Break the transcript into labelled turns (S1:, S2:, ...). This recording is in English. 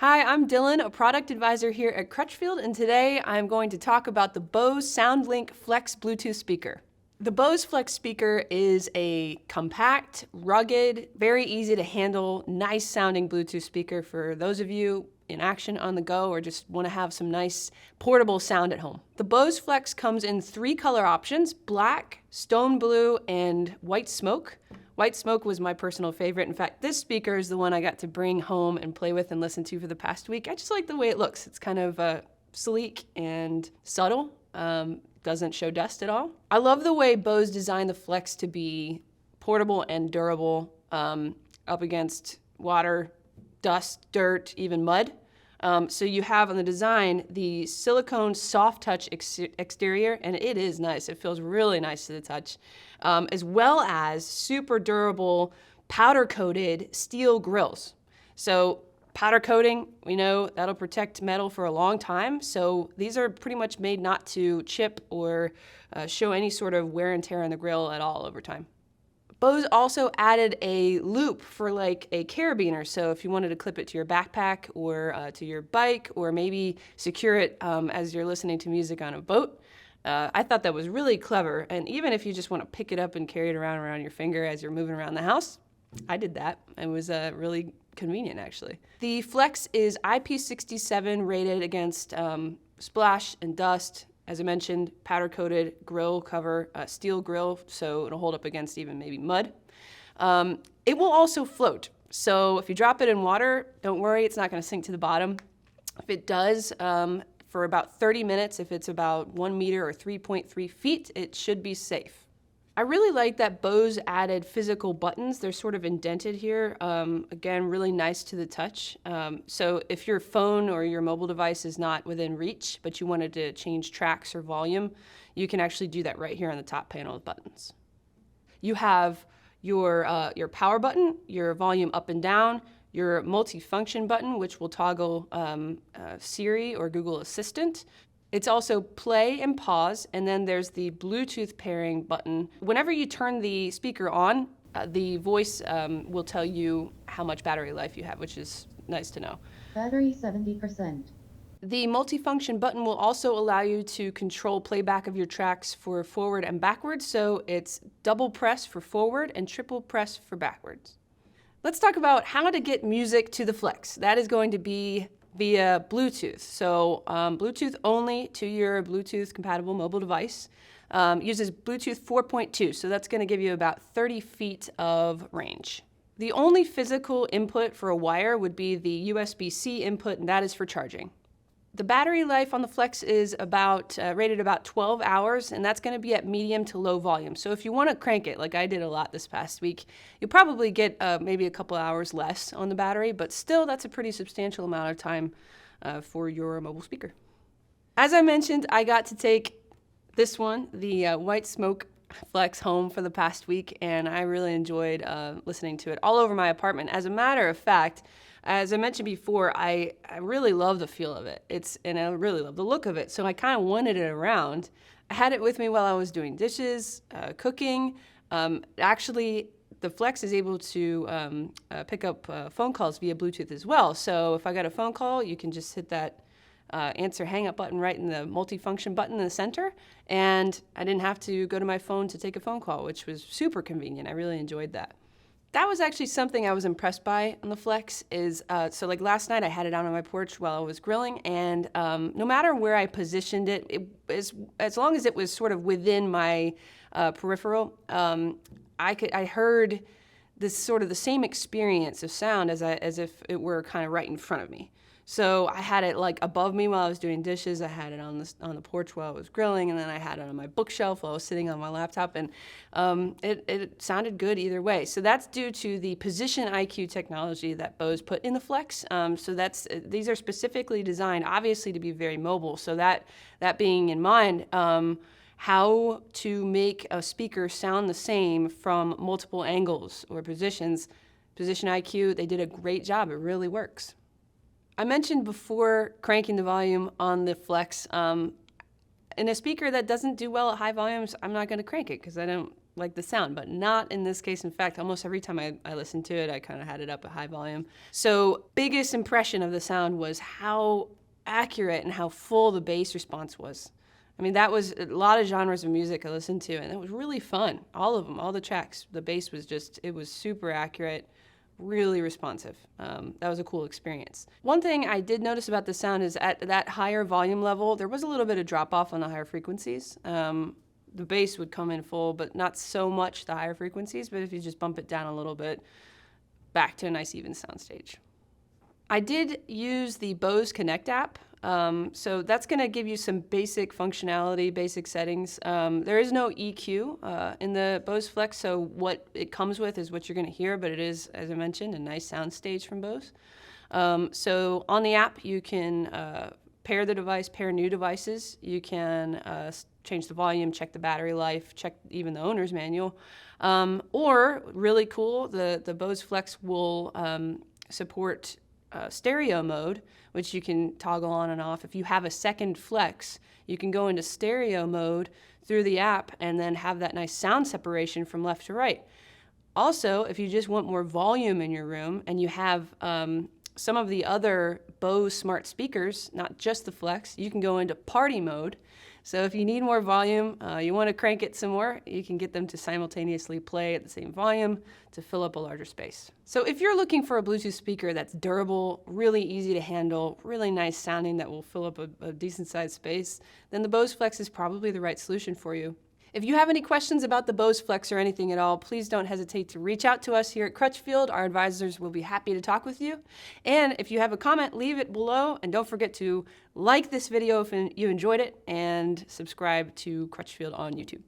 S1: Hi, I'm Dylan, a product advisor here at Crutchfield, and today I'm going to talk about the Bose SoundLink Flex Bluetooth speaker. The Bose Flex speaker is a compact, rugged, very easy to handle, nice sounding Bluetooth speaker for those of you in action on the go or just want to have some nice portable sound at home. The Bose Flex comes in 3 color options: black, stone blue, and white smoke. White smoke was my personal favorite. In fact, this speaker is the one I got to bring home and play with and listen to for the past week. I just like the way it looks. It's kind of sleek and subtle. Doesn't show dust at all. I love the way Bose designed the Flex to be portable and durable, up against water, dust, dirt, even mud. So you have on the design the silicone soft touch exterior, and it is nice. It feels really nice to the touch, as well as super durable powder coated steel grills. So powder coating, we know that'll protect metal for a long time. So these are pretty much made not to chip or show any sort of wear and tear on the grill at all over time. Bose also added a loop for like a carabiner, so if you wanted to clip it to your backpack or to your bike, or maybe secure it as you're listening to music on a boat. I thought that was really clever, and even if you just want to pick it up and carry it around your finger as you're moving around the house, I did that. It was really convenient, actually. The Flex is IP67 rated against splash and dust. As I mentioned, powder-coated grill cover, steel grill, so it'll hold up against even maybe mud. It will also float, so if you drop it in water, don't worry, it's not going to sink to the bottom. If it does, for about 30 minutes, if it's about 1 meter or 3.3 feet, it should be safe. I really like that Bose added physical buttons. They're sort of indented here. Again, really nice to the touch. So if your phone or your mobile device is not within reach, but you wanted to change tracks or volume, you can actually do that right here on the top panel of buttons. You have your power button, your volume up and down, your multi-function button, which will toggle Siri or Google Assistant. It's also play and pause, and then there's the Bluetooth pairing button. Whenever you turn the speaker on, the voice will tell you how much battery life you have, which is nice to know.
S2: Battery 70%.
S1: The multifunction button will also allow you to control playback of your tracks for forward and backwards, so it's double press for forward and triple press for backwards. Let's talk about how to get music to the Flex. That is going to be via Bluetooth. So Bluetooth only to your Bluetooth compatible mobile device. Uses Bluetooth 4.2, so that's going to give you about 30 feet of range. The only physical input for a wire would be the USB-C input, and that is for charging. The battery life on the Flex is rated about 12 hours, and that's going to be at medium to low volume. So if you want to crank it, like I did a lot this past week, you'll probably get maybe a couple hours less on the battery, but still that's a pretty substantial amount of time for your mobile speaker. As I mentioned, I got to take this one, the White Smoke Flex, home for the past week, and I really enjoyed listening to it all over my apartment. As a matter of fact, as I mentioned before, I really love the feel of it. And I really love the look of it. So I kind of wanted it around. I had it with me while I was doing dishes, cooking. Actually, the Flex is able to pick up phone calls via Bluetooth as well. So if I got a phone call, you can just hit that answer hang up button right in the multifunction button in the center. And I didn't have to go to my phone to take a phone call, which was super convenient. I really enjoyed that. That was actually something I was impressed by on the Flex so like last night I had it out on my porch while I was grilling, and no matter where I positioned it, as long as it was sort of within my peripheral, I heard this sort of the same experience of sound as if it were kind of right in front of me. So I had it like above me while I was doing dishes. I had it on the porch while I was grilling, and then I had it on my bookshelf while I was sitting on my laptop, and it sounded good either way. So that's due to the PositionIQ technology that Bose put in the Flex. These are specifically designed, obviously, to be very mobile. So that being in mind, how to make a speaker sound the same from multiple angles or positions. PositionIQ, they did a great job. It really works. I mentioned before cranking the volume on the Flex. In a speaker that doesn't do well at high volumes, I'm not going to crank it because I don't like the sound, but not in this case. In fact, almost every time I listened to it, I kind of had it up at high volume. So biggest impression of the sound was how accurate and how full the bass response was. I mean, that was a lot of genres of music I listened to, and it was really fun. All of them, all the tracks, the bass was just, it was super accurate, really responsive. That was a cool experience. One thing I did notice about the sound is at that higher volume level, there was a little bit of drop off on the higher frequencies. The bass would come in full, but not so much the higher frequencies, but if you just bump it down a little bit, back to a nice even soundstage. I did use the Bose Connect app, so that's going to give you some basic functionality, basic settings. There is no EQ in the Bose Flex, so what it comes with is what you're going to hear, but it is, as I mentioned, a nice soundstage from Bose. So on the app, you can pair the device, pair new devices. You can change the volume, check the battery life, check even the owner's manual. Or, really cool, the Bose Flex will support stereo mode, which you can toggle on and off. If you have a second Flex, you can go into stereo mode through the app and then have that nice sound separation from left to right. Also, if you just want more volume in your room and you have some of the other Bose smart speakers, not just the Flex, you can go into party mode. So if you need more volume, you want to crank it some more, you can get them to simultaneously play at the same volume to fill up a larger space. So if you're looking for a Bluetooth speaker that's durable, really easy to handle, really nice sounding that will fill up a decent sized space, then the Bose Flex is probably the right solution for you. If you have any questions about the Bose Flex or anything at all, please don't hesitate to reach out to us here at Crutchfield. Our advisors will be happy to talk with you. And if you have a comment, leave it below. And don't forget to like this video if you enjoyed it and subscribe to Crutchfield on YouTube.